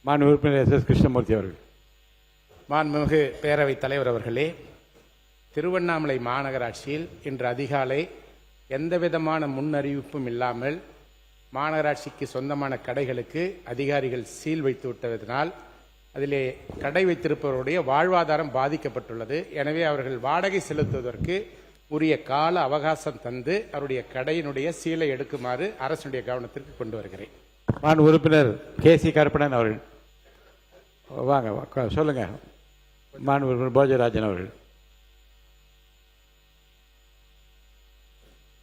மாண்பு உறுப்பினர் S. S. Krishnamurthy அவர்கள். மாண்புமிகு பேரவைத் தலைவர் அவர்களே, திருவண்ணாமலை மாநகராட்சியில் இன்று அதிகாலை எந்தவிதமான முன்னறிவிப்பும் இல்லாமல் மாநகராட்சிக்கு சொந்தமான கடைகளுக்கு அதிகாரிகள் சீல் வைத்து விட்டதனால் அதிலே கடை வைத்திருப்பவருடைய வாழ்வாதாரம் பாதிக்கப்பட்டுள்ளது. எனவே அவர்கள் வாடகை செலுத்துவதற்கு உரிய கால அவகாசம் தந்து அவருடைய கடையினுடைய சீலை எடுக்குமாறு அரசுடைய கவனத்திற்கு கொண்டு வருகிறேன். மாண்பு உறுப்பினர் கே.சி. கருப்பணன் அவர்கள். வாங்க சொல்லுங்க. மாண்பு உறுப்பினர் போஜராஜன் அவர்கள்.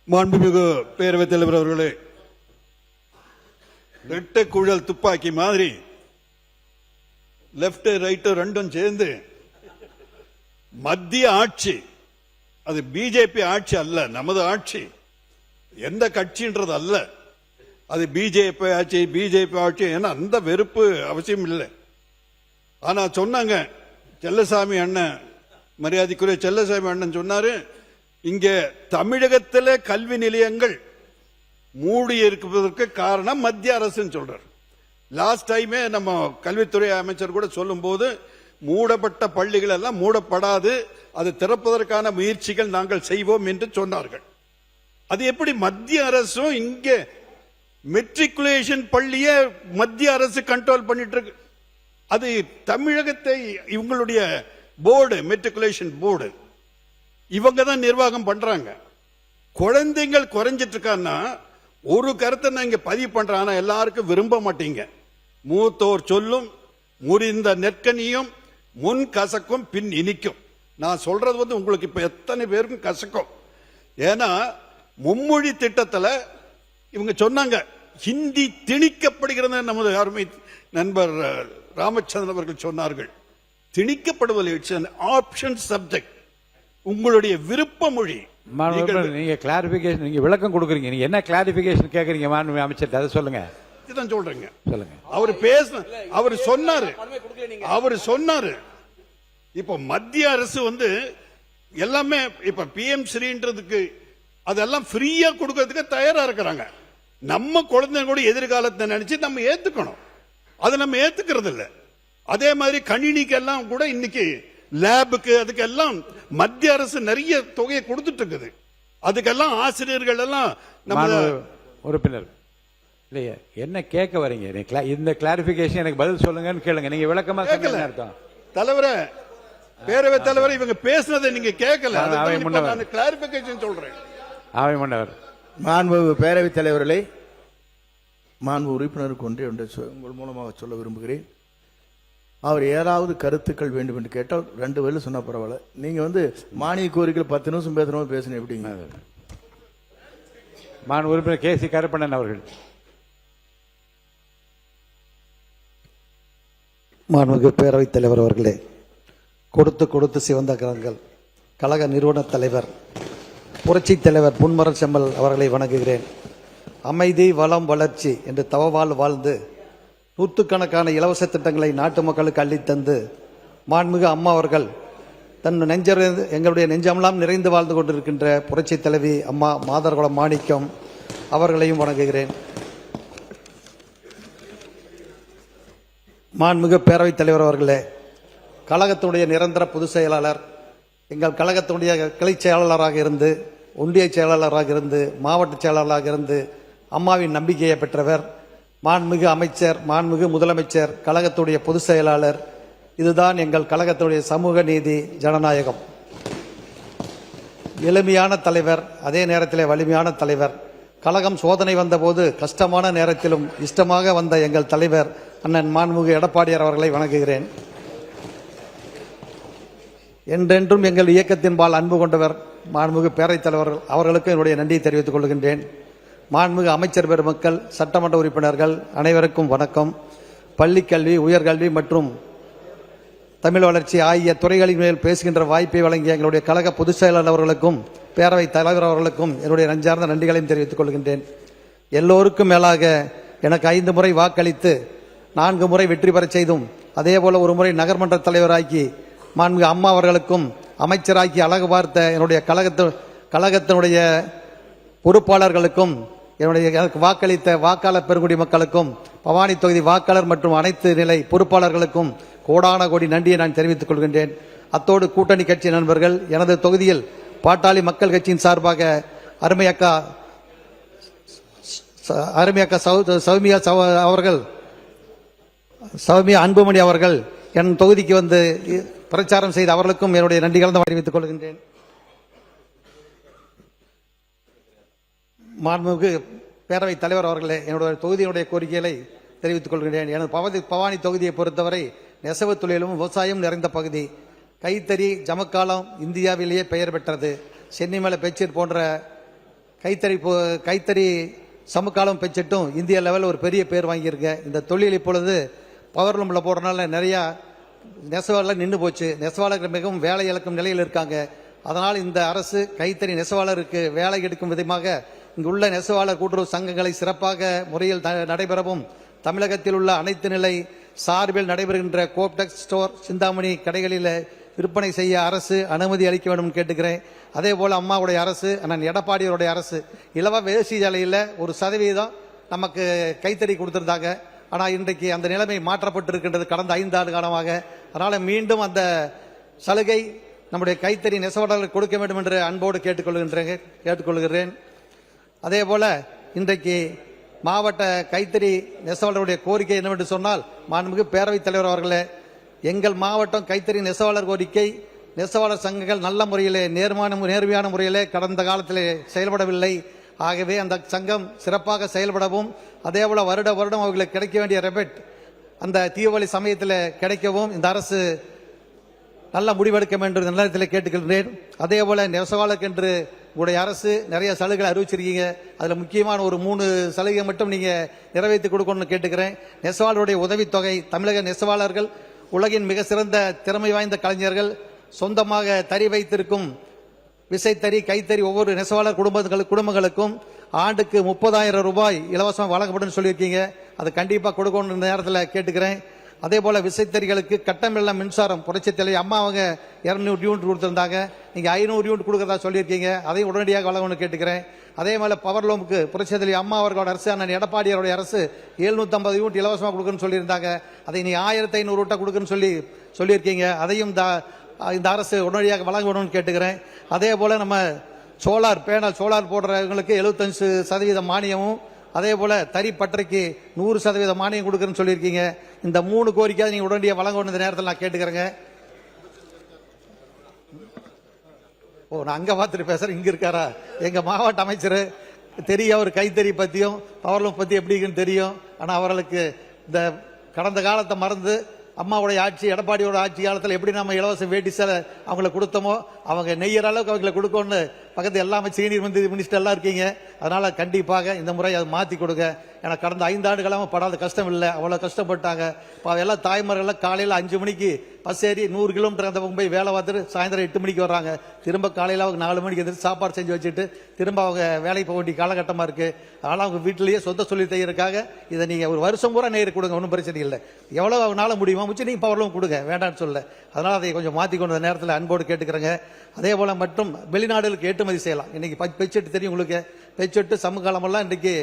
மாண்புமிகு பேரவைத் தலைவர் அவர்களே, ரெட்டை குழல் துப்பாக்கி மாதிரி லெப்ட் ரைட் ரெண்டும் சேர்ந்து மத்திய ஆட்சி, அது பிஜேபி ஆட்சி அல்ல, நமது ஆட்சி, எந்த கட்சின்றது அல்ல, அது பிஜேபி ஆட்சி ஏன்னா அந்த வெறுப்பு அவசியம் இல்லை. ஆனா சொன்னாங்க செல்லசாமி அண்ணன், மரியாதைக்குரிய செல்லசாமி அண்ணன் சொன்னாரு, இங்க தமிழகத்தில் கல்வி நிலையங்கள் மூடி இருப்பதற்கு காரணம் மத்திய அரசுன்னு சொல்றார். லாஸ்ட் டைமே நம்ம கல்வித்துறை அமைச்சர் கூட சொல்லும் போது மூடப்பட்ட பள்ளிகள் எல்லாம் மூடப்படாது, அது திறப்பதற்கான முயற்சிகள் நாங்கள் செய்வோம் என்று சொன்னார்கள். அது எப்படி மத்திய அரசும் இங்க மெட்ரிகுலேஷன் பள்ளியை மத்திய அரசு கண்ட்ரோல் பண்ணிட்டு இருக்கு. அது தமிழகத்தை இவங்களுடைய போர்டு, மெட்ரிகுலேஷன் போர்டு, இவங்க தான் நிர்வாகம் பண்றாங்க. குழந்தைகள் குறைஞ்சிட்டு இருக்கான்னா ஒரு கருத்தை நான் இங்க பதிவு பண்றேன், ஆனா எல்லாருக்கும் விரும்ப மாட்டீங்க. மூத்தோர் சொல்லும் முறிந்த நெற்கனியும் முன் கசக்கும் பின் இனிக்கும். நான் சொல்றது உங்களுக்கு இப்ப எத்தனை பேருக்கும் கசக்கும். ஏன்னா மும்மொழி திட்டத்தில் இவங்க சொன்னாங்க ஹிந்தி திணிக்கப்படுகிறது. நமது அருமை நண்பர் ராமச்சந்திரன் அவர்கள் சொன்னார்கள், திணிக்கப்படுவதில்லை, இட்ஸ் an ஆப்ஷன் சப்ஜெக்ட், உங்களுடைய விருப்ப மொழி. நீங்க கிளாரிபிகேஷன், நீங்க விளக்கம் கொடுக்குறீங்க, நீங்க என்ன கிளாரிபிகேஷன் கேக்குறீங்க மாண்பு அமைச்சர், அதை சொல்லுங்க. இதுதான் சொல்றேங்க. சொல்லுங்க. அவர் சொன்னாரு இப்ப மத்திய அரசு எல்லாமே இப்ப பிஎம் ஸ்ரீன்றதுக்கு அதெல்லாம் ஃப்ரீயா கொடுக்கறதுக்கு தயாரா இருக்கிறாங்க. நம்ம குழந்தைங்க கூட எதிர்காலத்தை நினைச்சு நம்ம ஏத்துக்கணும், அதை நம்ம ஏத்துக்கிறது இல்ல. அதே மாதிரி கணினிக்கு எல்லாம் கூட இன்னைக்கு லேபுக்கு அதுக்கெல்லாம் மத்திய அரசு நிறைய தொகையை கொடுத்துட்டு இருக்குது. அதுக்கெல்லாம் ஆசிரியர்கள் எல்லாம் நம்ம உறுப்பினர் இல்லையா என்ன கேட்க வரீங்க? இந்த கிளாரிபிகேஷன் எனக்கு பதில் சொல்லுங்கன்னு கேளுங்க. நீங்க விளக்கமா சொன்னீங்க. தலைவரே, பேரவைத் தலைவர், இவங்க பேசுனதை நீங்க கேட்கல, நான் கிளாரிபிகேஷன் சொல்றேன். அவை முன்னவர். மாண்பு பேரவைத் தலைவர்களை மாண்பு உறுப்பினருக்கு ஒன்றே உங்கள் மூலமாக சொல்ல விரும்புகிறேன். அவர் ஏதாவது கருத்துக்கள் வேண்டும் என்று கேட்டால் 2 வேலை சொன்னா பரவாயில்ல. நீங்க மானிய கோரிக்கை 10 நிமிஷம் பேசணும் எப்படிங்க? மாண்பு உறுப்பினர் கே.சி. கருப்பணன் அவர்கள். மாண்புமிகு பேரவைத் தலைவர் அவர்களே, கொடுத்து கொடுத்து சிவந்த கரங்கள் கழக நிறுவன தலைவர் புரட்சி தலைவர் பொன்மரன் செம்மல் அவர்களை வணங்குகிறேன். அமைதி, வளம், வளர்ச்சி என்று தவவாழ் வாழ்ந்து நூற்றுக்கணக்கான இலவச திட்டங்களை நாட்டு மக்களுக்கு அள்ளித்தந்து மாண்புமிகு அம்மா அவர்கள் எங்களுடைய நெஞ்சமெல்லாம் நிறைந்து வாழ்ந்து கொண்டிருக்கின்ற புரட்சி தலைவி அம்மா மாதர்குலம் மாணிக்கம் அவர்களையும் வணங்குகிறேன். மாண்புமிகு பேரவைத் தலைவர் அவர்களே, கழகத்தினுடைய நிரந்தர பொதுச் செயலாளர், எங்கள் கழகத்தினுடைய கிளை செயலாளராக இருந்து, ஒன்றிய செயலாளராக இருந்து, மாவட்ட செயலாளராக இருந்து அம்மாவின் நம்பிக்கையை பெற்றவர், மாண்புமிகு அமைச்சர், மாண்புமிகு முதலமைச்சர், கழகத்துடைய பொதுச் செயலாளர். இதுதான் எங்கள் கழகத்துடைய சமூக நீதி, ஜனநாயகம். எளிமையான தலைவர், அதே நேரத்தில் வலிமையான தலைவர். கழகம் சோதனை வந்தபோது கஷ்டமான நேரத்திலும் இஷ்டமாக வந்த எங்கள் தலைவர் அண்ணன் மாண்புமிகு எடப்பாடியார் அவர்களை வணங்குகிறேன். என்றென்றும் எங்கள் இயக்கத்தின்பால் அன்பு கொண்டவர் மாண்புமிகு பேரவைத் தலைவர் அவர்களுக்கு என்னுடைய நன்றியை தெரிவித்துக் கொள்கின்றேன். மாண்புமிகு அமைச்சர் பெருமக்கள், சட்டமன்ற உறுப்பினர்கள் அனைவருக்கும் வணக்கம். பள்ளிக்கல்வி, உயர்கல்வி மற்றும் தமிழ் வளர்ச்சி ஆகிய துறைகளின் மேல் பேசுகின்ற வாய்ப்பை வழங்கிய எங்களுடைய கழக பொதுச் செயலாளர் அவர்களுக்கும் பேரவைத் தலைவர் அவர்களுக்கும் என்னுடைய நெஞ்சார்ந்த நன்றிகளையும் தெரிவித்துக் கொள்கின்றேன். எல்லோருக்கும் மேலாக எனக்கு 5 முறை வாக்களித்து 4 முறை வெற்றி பெறச் செய்தும், அதேபோல ஒரு முறை நகர்மன்ற தலைவராக்கி மாண்புமிகு அம்மா அவர்களுக்கும் அமைச்சராக்கி அழகு பார்த்த என்னுடைய கழகத்தினுடைய பொறுப்பாளர்களுக்கும், எனக்கு வாக்களித்த வாக்காளர் பெருங்குடி மக்களுக்கும் பவானி தொகுதி வாக்காளர் மற்றும் அனைத்து நிலை பொறுப்பாளர்களுக்கும் கோடான கோடி நன்றியை நான் தெரிவித்துக் கொள்கின்றேன். அத்தோடு கூட்டணி கட்சி நண்பர்கள், எனது தொகுதியில் பாட்டாளி மக்கள் கட்சியின் சார்பாக அருமையக்கா சௌமியா அன்புமணி அவர்கள் என் தொகுதிக்கு வந்து பிரச்சாரம் செய்த அவர்களுக்கும் என்னுடைய நன்றி கலந்து தெரிவித்துக் கொள்கின்றேன். மாண்புமிகு பேரவைத் தலைவர் அவர்களே, என்னுடைய தொகுதியினுடைய கோரிக்கைகளை தெரிவித்துக் கொள்கின்றேன். எனது பவானி தொகுதியை பொறுத்தவரை நெசவு தொழிலும் விவசாயம் நிறைந்த பகுதி. கைத்தறி ஜமக்காலம் இந்தியாவிலேயே பெயர் பெற்றது. சென்னிமலை பெட்ஷீட் போன்ற கைத்தறி சமுக்காலம் பெட்ஷீட்டும் இந்திய லெவலில் ஒரு பெரிய பேர் வாங்கியிருக்கேன். இந்த தொழில் இப்பொழுது பவர்லூமில் போடுறதுனால நிறையா நெசவாளர் நின்று போச்சு. நெசவாளர்கள் மிகவும் வேலை இழக்கும் நிலையில் இருக்காங்க. அதனால் இந்த அரசு கைத்தறி நெசவாளருக்கு வேலை எடுக்கும் விதமாக இங்குள்ள நெசவாளர் கூட்டுறவு சங்கங்களை சிறப்பாக முறையில் நடைபெறவும், தமிழகத்தில் உள்ள அனைத்து நிலை சார்பில் நடைபெறுகின்ற கோப்டெக்ஸ் ஸ்டோர், சிந்தாமணி கடைகளில் விற்பனை செய்ய அரசு அனுமதி அளிக்க வேண்டும் கேட்டுக்கிறேன். அதே போல் அம்மாவுடைய அரசு, அண்ணன் எடப்பாடியோடைய அரசு இலவ வேசி சாலையில் 1% நமக்கு கைத்தறி கொடுத்துருந்தாங்க. ஆனால் இன்றைக்கு அந்த நிலைமை மாற்றப்பட்டிருக்கின்றது கடந்த 5 ஆண்டு காலமாக. அதனால் மீண்டும் அந்த சலுகை நம்முடைய கைத்தறி நெசவாளர்களுக்கு கொடுக்க வேண்டும் என்று அன்போடு கேட்டுக்கொள்கிறேன். அதே போல இன்றைக்கு மாவட்ட கைத்தறி நெசவாளருடைய கோரிக்கை என்னவென்று சொன்னால், மாண்புமிகு பேரவைத் தலைவர் அவர்களே, எங்கள் மாவட்டம் கைத்தறி நெசவாளர் கோரிக்கை, நெசவாளர் சங்கங்கள் நல்ல முறையிலே நேர்மையான முறையிலே கடந்த காலத்திலே செயல்படவில்லை. ஆகவே அந்த சங்கம் சிறப்பாக செயல்படவும், அதேபோல வருடம் அவர்களுக்கு கிடைக்க வேண்டிய ரெபெட் அந்த தீபாவளி சமயத்தில் கிடைக்கவும் இந்த அரசு நல்ல முடிவெடுக்க வேண்டும் என்ற நேரத்தில் கேட்டுக்கொள்கிறேன். அதே போல நெசவாளருக்கு என்று உங்களுடைய அரசு நிறைய சலுகைகளை அறிவிச்சிருக்கீங்க. அதில் முக்கியமான ஒரு 3 சலுகை மட்டும் நீங்கள் நிறைவேற்றி கொடுக்கணும்னு கேட்டுக்கிறேன். நெசவாளருடைய உதவித்தொகை, தமிழக நெசவாளர்கள் உலகின் மிக சிறந்த திறமை வாய்ந்த கலைஞர்கள், சொந்தமாக தறி வைத்திருக்கும் விசைத்தறி கைத்தறி ஒவ்வொரு நெசவாளர் குடும்பங்களுக்கும் ஆண்டுக்கு 30,000 ரூபாய் இலவசமாக வழங்கப்படும் சொல்லியிருக்கீங்க. அது கண்டிப்பாக கொடுக்கணும் இந்த நேரத்தில் கேட்டுக்கிறேன். அதே போல விசைத்தறிகளுக்கு கட்டமில்லா மின்சாரம் புரட்சித் தலைவி அம்மா அவங்க 200 யூனிட் கொடுத்திருந்தாங்க. நீங்க 500 யூனிட் கொடுக்கறதா சொல்லியிருக்கீங்க. அதையும் உடனடியாக வழங்கணும்னு கேட்டுக்கிறேன். அதே மாதிரி பவர்லூமுக்கு புரட்சித் தலைவி அம்மா அவர்களோட அரசு, அண்ணன் எடப்பாடியோட அரசு 750 யூனிட் இலவசமாக கொடுக்குன்னு சொல்லியிருந்தாங்க. அதை நீ 1500 யூனிட்டா கொடுக்குன்னு சொல்லியிருக்கீங்க. அதையும் இந்த அரசு உடனடியாக வழங்கணும்னு கேட்டுக்கிறேன். அதே போல நம்ம சோலார் போடுறவங்களுக்கு 75% மானியமும், அதே போல தறி பட்டறைக்கு 100% மானியம் கொடுக்குறேன்னு சொல்லியிருக்கீங்க. இந்த 3 கோரிக்கையை நீங்க உடனடியாக வழங்கணும் இந்த நேரத்தில் நான் கேட்டுக்கிறேங்க. நான் அங்க பார்த்துட்டு பேசுறேன், இங்க இருக்காரா எங்க மாவட்ட அமைச்சர் தெரியும். அவர் கைத்தறி பத்தியும் பவர்லூம் பத்தி எப்படி இருக்குன்னு தெரியும். ஆனா அவர்களுக்கு இந்த கடந்த காலத்தை மறந்து அம்மாவுடைய ஆட்சி, எடப்பாடியோட ஆட்சி காலத்தில் எப்படி நம்ம இலவச வேட்டி சேலை அவங்களுக்கு கொடுத்தோமோ அவங்க நெய்யற அளவுக்கு அவங்களுக்கு கொடுக்கணும்னு பக்கத்து எல்லாமே சீனியர் மினிஸ்டர் எல்லாம் இருக்கீங்க. அதனால கண்டிப்பாக இந்த முறை அதை மாற்றி கொடுங்க. ஏன்னா கடந்த 5 ஆண்டு காலமாக படாத கஷ்டம் இல்லை, அவ்வளோ கஷ்டப்பட்டாங்க. இப்போ எல்லாம் தாய்மார்கள் காலையில் 5 மணிக்கு பஸ் ஏறி 100 கிலோமீட்டர் அந்த போய் வேலை பார்த்துட்டு சாயந்தரம் 8 மணிக்கு வர்றாங்க. திரும்ப காலையில் அவங்க 4 மணிக்கு எதிர்த்து சாப்பாடு செஞ்சு வச்சுட்டு திரும்ப அவங்க வேலைக்கு போக வேண்டிய காலகட்டமாக இருக்கு. அதனால் அவங்க வீட்டிலேயே சொந்த சொல்லி தைக்கிறதுக்காக இதை நீங்கள் ஒரு வருஷம் பூரா நேரு கொடுங்க, ஒன்றும் பிரச்சனை இல்லை. எவ்வளோ அவங்களால முடியுமோ முச்சு நீங்கள் பவர்லூம் கொடுங்க, வேண்டாம்னு சொல்ல. அதனால் அதை கொஞ்சம் மாற்றி கொண்ட நேரத்தில் அன்போடு கேட்டுக்கிறேங்க. அதே போல மற்றும் வெளிநாடுகளுக்கு ஏற்றுமதி செய்யலாம். இன்னைக்கு பெட்ஷீட் தெரியும் உங்களுக்கு, பெட்ஷீட்டு சமகாலமெல்லாம் இன்னைக்கு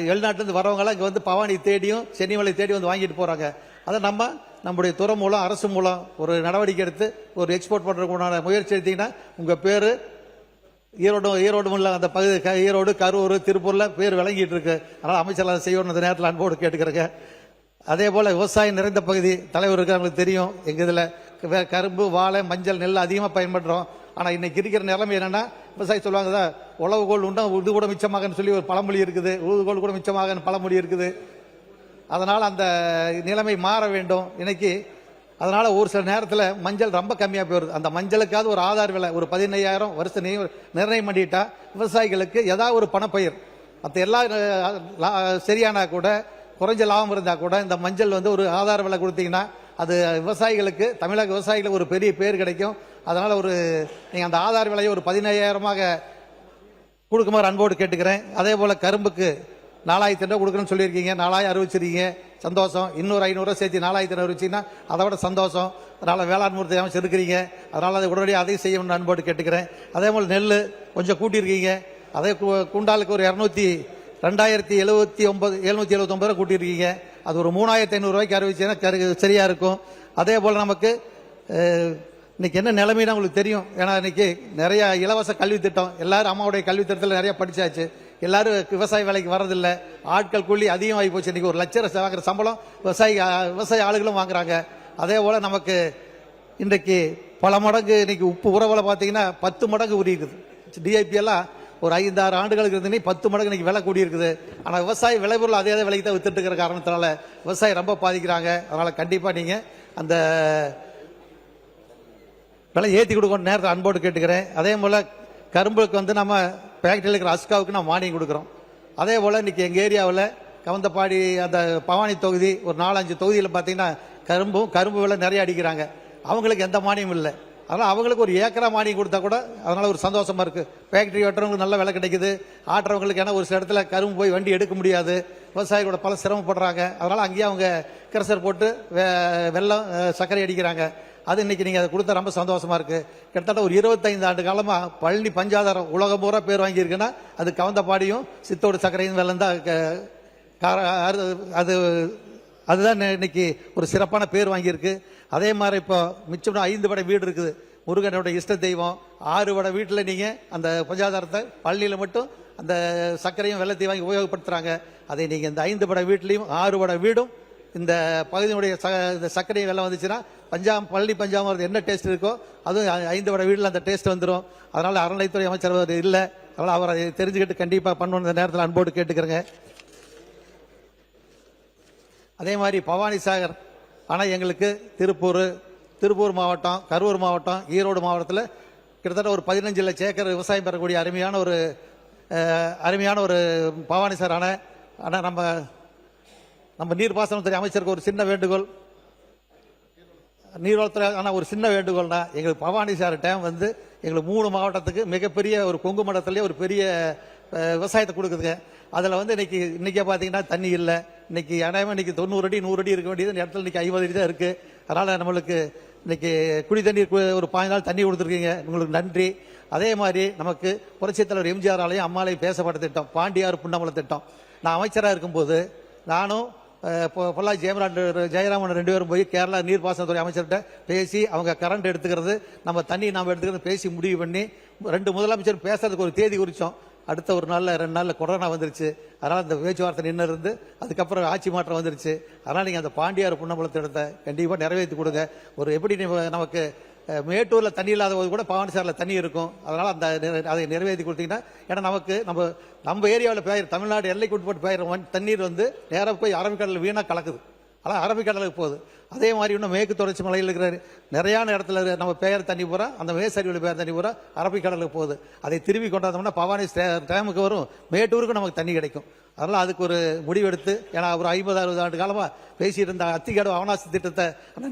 வெளிநாட்டிலிருந்து வரவங்களாம் இங்கே வந்து பவானி தேடியும் சென்னிமலை தேடி வந்து வாங்கிட்டு போறாங்க. அதை நம்முடைய துறை மூலம் அரசு மூலம் ஒரு நடவடிக்கை எடுத்து ஒரு எக்ஸ்போர்ட் பண்றதுக்குண்டான முயற்சி எடுத்தீங்கன்னா உங்க பேரு ஈரோடு அந்த பகுதி ஈரோடு, கரூர், திருப்பூர்ல பேர் விளங்கிட்டு இருக்கு. அதனால அமைச்சர் செய்யணும் இந்த நேரத்தில் அன்போடு கேட்டுக்கிறேங்க. அதே போல விவசாயம் நிறைந்த பகுதி தலைவர் இருக்கிறவங்களுக்கு தெரியும். எங்க இதுல கரும்பு, வாழை, மஞ்சள், நெல் அதிகமாக பயன்படுறோம். ஆனா இன்னைக்கு இருக்கிற நிலைமை என்னன்னா, விவசாயி சொல்லுவாங்க உழவுகோல் உண்டா இது கூட மிச்சமாகன்னு சொல்லி ஒரு பழமொழி இருக்குது, உழுதுகோல் கூட மிச்சமாக பழமொழி இருக்குது. அதனால அந்த நிலைமை மாற வேண்டும் இன்னைக்கு. அதனால ஒரு சில நேரத்தில் மஞ்சள் ரொம்ப கம்மியாக போயிருது. அந்த மஞ்சளுக்காவது ஒரு ஆதார் விலை ஒரு 15,000 வருஷம் நிர்ணயம் பண்ணிட்டா விவசாயிகளுக்கு ஏதாவது ஒரு பணப்பயிர் மற்ற எல்லாம் சரியானா கூட, குறைஞ்ச லாபம் இருந்தா கூட இந்த மஞ்சள் வந்து ஒரு ஆதார விலை கொடுத்தீங்கன்னா அது விவசாயிகளுக்கு, தமிழக விவசாயிகளுக்கு ஒரு பெரிய பேர் கிடைக்கும். அதனால நீங்க அந்த ஆதார விலையை ஒரு 15,000 கொடுக்குமாறு அன்போடு கேட்டுக்கிறேன். அதே போல கரும்புக்கு 4,000 கொடுக்கணும்னு சொல்லியிருக்கீங்க. 4,000 அறிவிச்சிருக்கீங்க, சந்தோஷம். இன்னொரு 500 சேர்த்து 4,000 அறிவிச்சீங்கன்னா அதை விட சந்தோஷம். அதனால வேளாண் மூர்த்தி அமைச்சர் இருக்கிறீங்க, அதனால அதை உடனடியாக அதையும் செய்யணும்னு அன்போடு கேட்டுக்கிறேன். அதே போல நெல் கொஞ்சம் கூட்டியிருக்கீங்க, அதே குண்டாலுக்கு ஒரு 200 779 ரூபா கூட்டியிருக்கீங்க. அது ஒரு 3500 ரூபாய்க்கு அறிவிச்சீங்கன்னா சரியா இருக்கும். அதே போல நமக்கு இன்னைக்கு என்ன நிலைமைன்னு உங்களுக்கு தெரியும். ஏன்னா இன்னைக்கு நிறைய இலவச கல்வி திட்டம், எல்லாரும் அம்மாவுடைய கல்வி திட்டத்தில் நிறைய படிச்சாச்சு. எல்லாரும் விவசாய வேலைக்கு வர்றதில்லை. ஆட்கள் கூலி அதிகமாகி போச்சு. இன்னைக்கு 1 லட்சம் வாங்குற சம்பளம் விவசாய ஆளுகளும் வாங்குறாங்க. அதே போல நமக்கு இன்றைக்கு பல மடங்கு இன்னைக்கு உப்பு உறவுல பார்த்தீங்கன்னா 10 மடங்கு ஊறி இருக்குது. டிஐபி எல்லாம் ஒரு 5-6 ஆண்டுகளுக்கு இருந்து 10 மடங்கு இன்னைக்கு விலை கூடி இருக்குது. ஆனால் விவசாய விளைபொருள் அதே விலைக்கு தான் வித்துட்டு இருக்கிற காரணத்தினால விவசாயம் ரொம்ப பாதிக்கிறாங்க. அதனால கண்டிப்பா நீங்க அந்த விலை ஏற்றி கொடுக்கணும் நேரத்தை அன்போடு கேட்டுக்கிறேன். அதே போல கரும்புக்கு வந்து நம்ம ஃபேக்டரியில் இருக்கிற அஸ்காவுக்கு நம்ம மானியம் கொடுக்குறோம். அதே போல இன்னைக்கு எங்க ஏரியாவில் கவுந்தப்பாடி அந்த பவானி தொகுதி ஒரு 4-5 தொகுதியில் பார்த்தீங்கன்னா கரும்பு விலை நிறைய அடிக்கிறாங்க. அவங்களுக்கு எந்த மானியம் இல்லை. அதனால் அவங்களுக்கு ஒரு ஏக்கரா மானியம் கொடுத்தா கூட அதனால ஒரு சந்தோஷமா இருக்கு. ஃபேக்டரி வெட்டுறவங்களுக்கு நல்ல விலை கிடைக்குது. ஆட்டுறவங்களுக்கு ஏன்னா ஒரு சில இடத்துல கரும்பு போய் வண்டி எடுக்க முடியாது. விவசாயிகளோட பல சிரமப்படுறாங்க. அதனால அங்கேயே அவங்க கிரசர் போட்டு வெல்லம் சர்க்கரை அடிக்கிறாங்க. அது இன்னைக்கு நீங்க அதை கொடுத்தா ரொம்ப சந்தோஷமா இருக்கு. கிட்டத்தட்ட ஒரு 25 ஆண்டு காலமா பழனி பஞ்சாதாரம் உலகம் பூரா பேர் வாங்கியிருக்குன்னா அது கவுந்தப்பாடியும் சித்தோடு சர்க்கரையும் வெல்லம் தான். அதுதான் இன்னைக்கு ஒரு சிறப்பான பேர் வாங்கியிருக்கு. அதே மாதிரி இப்போ மிச்சம் 5 வடை வீடு இருக்குது. முருகனோட இஷ்ட தெய்வம் 6 வடை வீட்டில் நீங்க அந்த பஞ்சாதாரத்தை பழனியில் மட்டும் அந்த சர்க்கரையும் வெள்ளத்தையும் வாங்கி உபயோகப்படுத்துறாங்க. அதை நீங்க இந்த 5 வடை வீட்லையும் 6 வடை வீடும் இந்த பகுதியினுடைய சர்க்கரை வெள்ளம் வந்துச்சுன்னா பழனி பஞ்சாமிரதம் என்ன டேஸ்ட் இருக்கோ அதுவும் 5 வடை வீட்டில் அந்த டேஸ்ட் வந்துடும். அதனால அறநிலைத்துறை அமைச்சர் இல்லை. அதனால அவர் அதை தெரிஞ்சுக்கிட்டு கண்டிப்பா பண்ணணும். இந்த நேரத்தில் அன்போடு கேட்டுக்கிறேங்க. அதே மாதிரி பவானி சாகர் ஆனால் எங்களுக்கு திருப்பூர் மாவட்டம், கரூர் மாவட்டம், ஈரோடு மாவட்டத்தில் கிட்டத்தட்ட ஒரு 15 லட்சம் ஏக்கர் விவசாயம் பெறக்கூடிய அருமையான ஒரு பவானி சார் ஆனால் நம்ம நீர்ப்பாசனத்துறை அமைச்சருக்கு ஒரு சின்ன வேண்டுகோள். நீர்வளத்துறை ஆனால் ஒரு சின்ன வேண்டுகோள்னா எங்களுக்கு பவானி சார் டேம் வந்து எங்களுக்கு 3 மாவட்டத்துக்கு மிகப்பெரிய ஒரு கொங்கு மண்டலத்திலேயே ஒரு பெரிய விவசாயத்தை கொடுக்குதுங்க. அதில் வந்து இன்னைக்கே பார்த்தீங்கன்னா தண்ணி இல்லை. இன்னைக்கு அநேகமாக இன்னைக்கு 90 அடி 100 அடி இருக்க வேண்டியது இந்த இடத்துல இன்னைக்கு 50 அடி தான் இருக்கு. அதனால நம்மளுக்கு இன்னைக்கு குடி தண்ணீர் ஒரு 15 நாள் தண்ணி கொடுத்துருக்கீங்க, உங்களுக்கு நன்றி. அதே மாதிரி நமக்கு புரட்சித் தலைவர் எம்ஜிஆர் ஆலயம் அம்மாலயம் பேசப்பட்ட திட்டம் பாண்டியாறு புன்னமலை திட்டம். நான் அமைச்சராக இருக்கும்போது நானும் பொள்ளாச்சி ஜெயராமன் 2 பேரும் போய் கேரளா நீர்ப்பாசனத்துறை அமைச்சர்கிட்ட பேசி அவங்க கரண்ட் எடுத்துக்கிறது நம்ம தண்ணி நாம் எடுத்துக்கிறது பேசி முடிவு பண்ணி 2 முதலமைச்சர் பேசுறதுக்கு ஒரு தேதி குறிச்சோம். அடுத்த 2 நாளில் கொரோனா வந்துருச்சு. அதனால் அந்த பேச்சுவார்த்தை நின்று இருந்து அதுக்கப்புறம் ஆட்சி மாற்றம் வந்துருச்சு. அதனால் நீங்கள் அந்த பாண்டியாறு புன்னமலை திட்டத்தை கண்டிப்பாக நிறைவேற்றி கொடுங்க. ஒரு எப்படி நமக்கு மேட்டூரில் தண்ணி இல்லாத போது கூட பவானி சாரில் தண்ணி இருக்கும். அதனால் அதை நிறைவேற்றி கொடுத்தீங்கன்னா ஏன்னா நமக்கு நம்ம ஏரியாவில் பெயர் தமிழ்நாடு எல்லைக்கு உட்பட்டு பெயர் தண்ணீர் வந்து நேராக போய் அரபிக்கடலில் வீணாக கலக்குது. ஆனால் அரபிக்கடலுக்கு போகுது. அதே மாதிரி இன்னும் மேற்கு தொடர்ச்சி மலையில் இருக்கிற நிறையான இடத்துல நம்ம பெயர் தண்ணி பூரா அந்த மேசரிவில் பெயர் தண்ணி பூரா அரபிக்கடலுக்கு போகுது. அதை திரும்பி கொண்டாந்தோம்னா பவானி டேமுக்கு வரும், மேட்டூருக்கு நமக்கு தண்ணி கிடைக்கும். அதனால் அதுக்கு ஒரு முடிவெடுத்து ஏன்னா ஒரு 50-60 ஆண்டு காலமாக பேசிட்டு இருந்த அத்திக்கடவு அவனாசி திட்டத்தை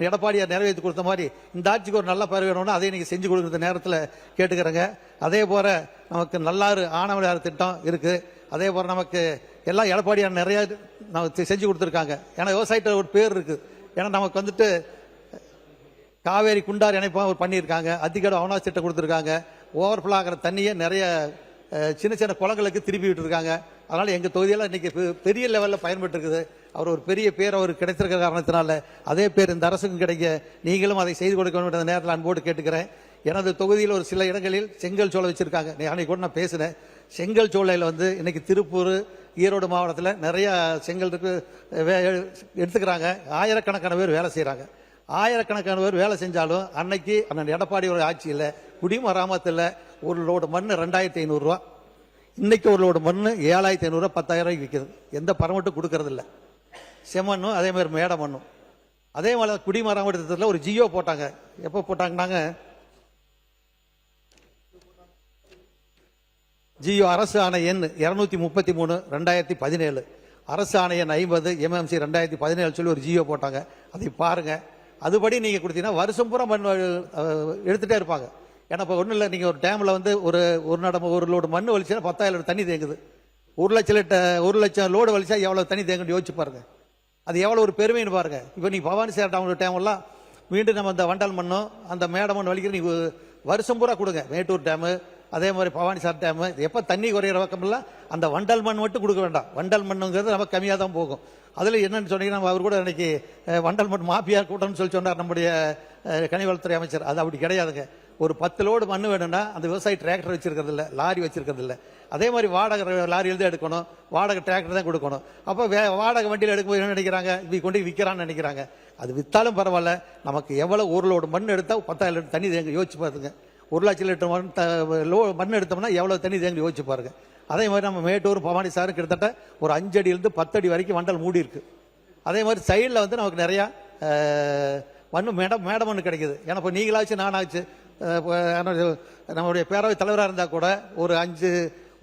எடப்பாடியார் நிறைவேற்றி கொடுத்த மாதிரி இந்த ஆட்சிக்கு ஒரு நல்ல பேர் வேணும்னா அதை நீங்கள் செஞ்சு கொடுக்குற நேரத்தில் கேட்டுக்கிறேங்க. அதே போல நமக்கு நல்லாறு ஆனவளார் திட்டம் இருக்கு. அதே போல நமக்கு எல்லாம் எடப்பாடியார் நிறைய செஞ்சு கொடுத்துருக்காங்க. ஏன்னா விவசாயத்தில் ஒரு பேர் இருக்கு. ஏன்னா நமக்கு வந்துட்டு காவேரி குண்டார் இணைப்பாக ஒரு பண்ணியிருக்காங்க, அத்திக்கடவு அவனாசி திட்டம் கொடுத்துருக்காங்க. ஓவர்ஃப்ளோ ஆகிற தண்ணியை நிறைய சின்ன சின்ன குளங்களுக்கு திருப்பி விட்டுருக்காங்க. அதனால எங்க தொகுதியெல்லாம் இன்னைக்கு பெரிய லெவலில் பயன்பட்டு இருக்குது. அவர் ஒரு பெரிய பேர் அவருக்கு கிடைத்திருக்கிற காரணத்தினால அதே பேர் இந்த அரசுக்கும் கிடைக்க நீங்களும் அதை செய்து கொடுக்க வேண்டும் நேரத்தில் அன்போடு கேட்டுக்கிறேன். எனது தொகுதியில் ஒரு சில இடங்களில் செங்கல் சோலை வச்சிருக்காங்க. அன்னைக்கு கூட நான் பேசினேன். செங்கல் சோலையில் வந்து இன்னைக்கு திருப்பூர் ஈரோடு மாவட்டத்தில் நிறைய செங்கல் எடுத்துக்கிறாங்க. ஆயிரக்கணக்கான பேர் வேலை செய்யறாங்க. ஆயிரக்கணக்கான பேர் வேலை செஞ்சாலும் அன்னைக்கு அண்ணன் எடப்பாடியோட ஆட்சியில் குடிமராமத்தில் ஒரு லோடு மண் 2500 ரூபா, இன்னைக்கு ஒரு லோடு மண் 7500 ரூபா 10,000 ரூபாய்க்கு விற்குது. எந்த பர்மிட்டும் கொடுக்கறது இல்லை. செம்மண்ணும் அதே மாதிரி மேட மண்ணும். அதே மாதிரி குடிமராமத்து திட்டத்தில் ஒரு ஜியோ போட்டாங்க. எப்போ போட்டாங்கன்னாங்க ஜியோ அரசு ஆணை எண் 233/2017 அரசு ஆணை எண் 50 MMC 2017 சொல்லி ஒரு ஜியோ போட்டாங்க. அதை பாருங்க. அதுபடி நீங்க கொடுத்தீங்கன்னா வருஷம் பூரா மண் எடுத்துட்டே இருப்பாங்க. ஏன்னா இப்போ ஒன்றும் இல்லை, நீங்கள் ஒரு டேமில் வந்து ஒரு லோடு மண் வலிச்சுன்னா 10,000 தண்ணி தேங்குது. 1 லட்சம் லோடு வலிச்சா எவ்வளோ தண்ணி தேங்குன்னு யோசிச்சு பாருங்க. அது எவ்வளோ ஒரு பெருமைன்னு பாருங்க. இப்போ நீ பவானி சார் டேமெல்லாம் மீண்டும் நம்ம அந்த வண்டல் மண்ணும் அந்த மேட மண் வலிக்கிற நீங்கள் வருஷம் பூரா கொடுங்க. மேட்டூர் டேமு அதே மாதிரி பவானிசார் டேம் எப்போ தண்ணி குறையிற பக்கம்ல அந்த வண்டல் மண் மட்டும் கொடுக்க வேண்டாம். வண்டல் மண்ணுங்கிறது நம்ம கம்மியாக தான் போகும். அதில் என்னன்னு சொன்னீங்கன்னா அவர் கூட இன்னைக்கு வண்டல் மண் மாஃபியா கூட்டம்னு சொல்லி சொன்னார் நம்முடைய கனிவளத்துறை அமைச்சர். அது அப்படி கிடையாதுங்க. ஒரு 10 லோடு மண் வேணும்னா அந்த விவசாயி டிராக்டர் வச்சிருக்கிறது இல்லை, லாரி வச்சிருக்கிறது இல்லை. அதே மாதிரி வாடகை லாரியில் தான் எடுக்கணும், வாடகை டிராக்டர் தான் கொடுக்கணும். அப்போ வாடகை வண்டியில் எடுக்கும்போது என்ன நினைக்கிறாங்க, கொண்டு விற்கிறான்னு நினைக்கிறாங்க. அது விற்றாலும் பரவாயில்ல, நமக்கு எவ்வளோ ஒரு லோடு மண் எடுத்தால் 10,000 லிட்டர் தண்ணி தேங்க யோசிச்சு பாருங்க. 1,00,000 லிட்டர் மண் எடுத்தோம்னா எவ்வளோ தண்ணி தேங்க யோசிச்சு பாருங்க. அதே மாதிரி நம்ம மேட்டூர் பவானிசாரும் கிட்டத்தட்ட ஒரு 5 அடியிலிருந்து 10 அடி வரைக்கும் வண்டல் மூடி இருக்கு. அதே மாதிரி சைடில் வந்து நமக்கு நிறையா மண் மேட மண் கிடைக்குது. ஏன்னா இப்போ நீங்களாச்சு நானாச்சு நம்மளுடைய பேரவை தலைவராக இருந்தால் கூட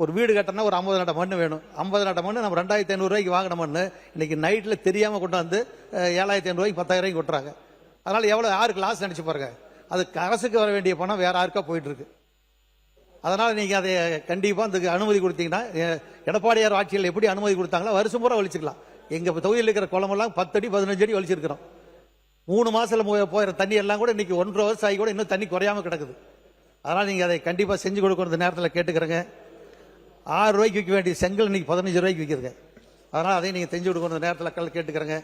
ஒரு வீடு கட்டினா ஒரு 50 நட்ட மண் வேணும். 50 நட்ட மண் நம்ம 2,500 ரூபாய்க்கு வாங்கின மண் இன்னைக்கு நைட்டில் தெரியாமல் கொண்டு வந்து 7,500 ரூபாய்க்கு 10,000 ரூபாய்க்கு கொட்டுறாங்க. அதனால எவ்வளோ யாருக்கு லாஸ் நினைச்சு பாருங்க. அது அரசுக்கு வர வேண்டிய பணம் வேற யாருக்கா போயிட்டு இருக்கு. அதனால நீங்க அதை கண்டிப்பா அதுக்கு அனுமதி கொடுத்தீங்கன்னா, எடப்பாடியார் ஆட்சியில் எப்படி அனுமதி கொடுத்தாங்களோ வருஷம் பூரா வலிச்சுக்கலாம். எங்க தொகுதியில் இருக்கிற குளமெல்லாம் 10 அடி 15 அடி வலிச்சிருக்கிறோம். 3 மாசத்துல போயிற தண்ணி எல்லாம் கூட இன்னைக்கு 1.5 வருஷம் ஆகி கூட இன்னும் தண்ணி குறையாம கிடக்குது. அதனால நீங்க அதை கண்டிப்பா செஞ்சு கொடுக்கணும். இந்த நேரத்தில் கேட்டுக்கிறேங்க. 6 ரூபாய்க்கு விற்க வேண்டிய செங்கல் இன்னைக்கு 15 ரூபாய்க்கு விற்கிறங்க. அதனால அதை நீங்க செஞ்சு கொடுக்கணும். இந்த நேரத்தில் கேட்டுக்கிறேங்க.